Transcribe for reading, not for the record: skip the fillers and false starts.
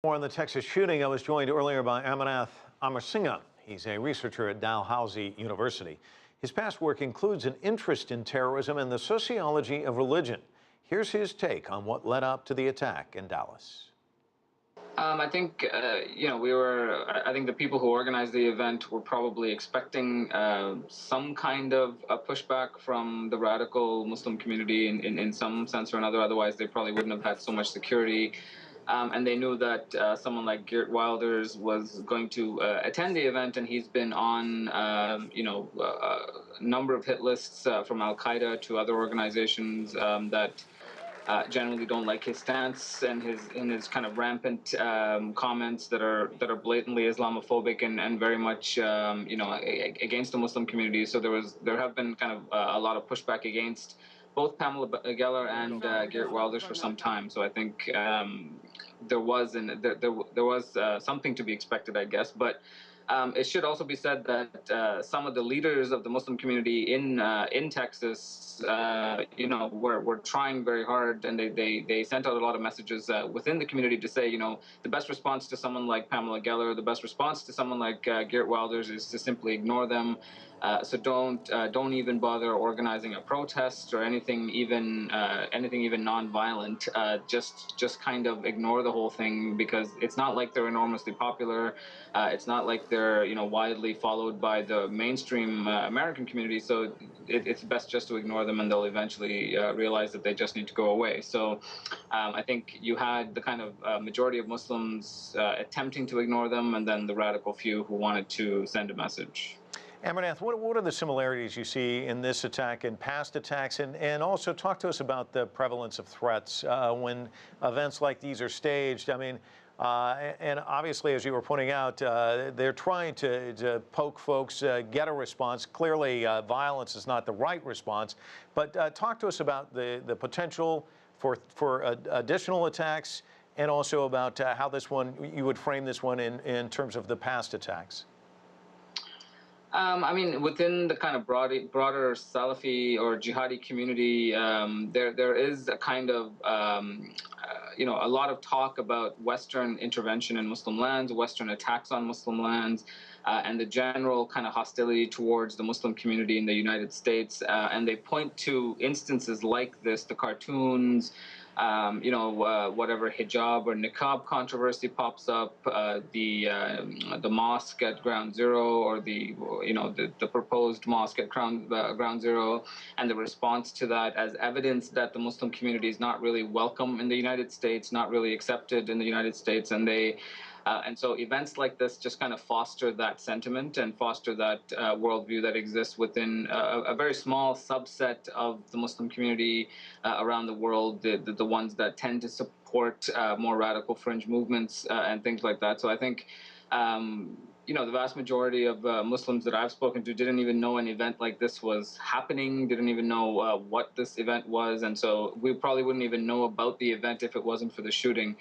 More on the Texas shooting. I was joined earlier by Amarnath Amarasingam. He's a researcher at Dalhousie University. His past work includes an interest in terrorism and the sociology of religion. Here's his take on what led up to the attack in Dallas. I think, I think the people who organized the event were probably expecting some kind of a pushback from the radical Muslim community in some sense or another. Otherwise, they probably wouldn't have had so much security. And they knew that someone like Geert Wilders was going to attend the event, and he's been on, a number of hit lists from Al-Qaeda to other organizations that generally don't like his stance and his kind of rampant comments that are blatantly Islamophobic and very much against the Muslim community. So there have been kind of a lot of pushback against both Pamela Geller and Geert Wilders for some time. So I think there was something to be expected, I guess, but. It should also be said that some of the leaders of the Muslim community in Texas, were trying very hard, and they sent out a lot of messages within the community to say, the best response to someone like Pamela Geller, the best response to someone like Geert Wilders is to simply ignore them. So don't even bother organizing a protest or anything even non-violent. Just kind of ignore the whole thing, because it's not like they're enormously popular. It's not like they're widely followed by the mainstream American community. So it's best just to ignore them, and they'll eventually realize that they just need to go away. So I think you had the kind of majority of Muslims attempting to ignore them, and then the radical few who wanted to send a message. Amarnath, what are the similarities you see in this attack and past attacks? And also talk to us about the prevalence of threats when events like these are staged. I mean, and obviously, as you were pointing out, they're trying to poke folks, get a response. Clearly, violence is not the right response. But talk to us about the potential for additional attacks, and also about how you would frame this one in terms of the past attacks. I mean, within the kind of broader Salafi or jihadi community, there is a kind of, a lot of talk about Western intervention in Muslim lands, Western attacks on Muslim lands, and the general kind of hostility towards the Muslim community in the United States. And they point to instances like this, the cartoons, whatever hijab or niqab controversy pops up, the mosque at Ground Zero, or the proposed mosque at Ground Zero, and the response to that as evidence that the Muslim community is not really welcome in the United States, not really accepted in the United States, and so events like this just kind of foster that sentiment and foster that worldview that exists within a very small subset of the Muslim community around the world, the ones that tend to support more radical fringe movements and things like that. So I think, the vast majority of Muslims that I've spoken to didn't even know an event like this was happening, didn't even know what this event was, and so we probably wouldn't even know about the event if it wasn't for the shooting.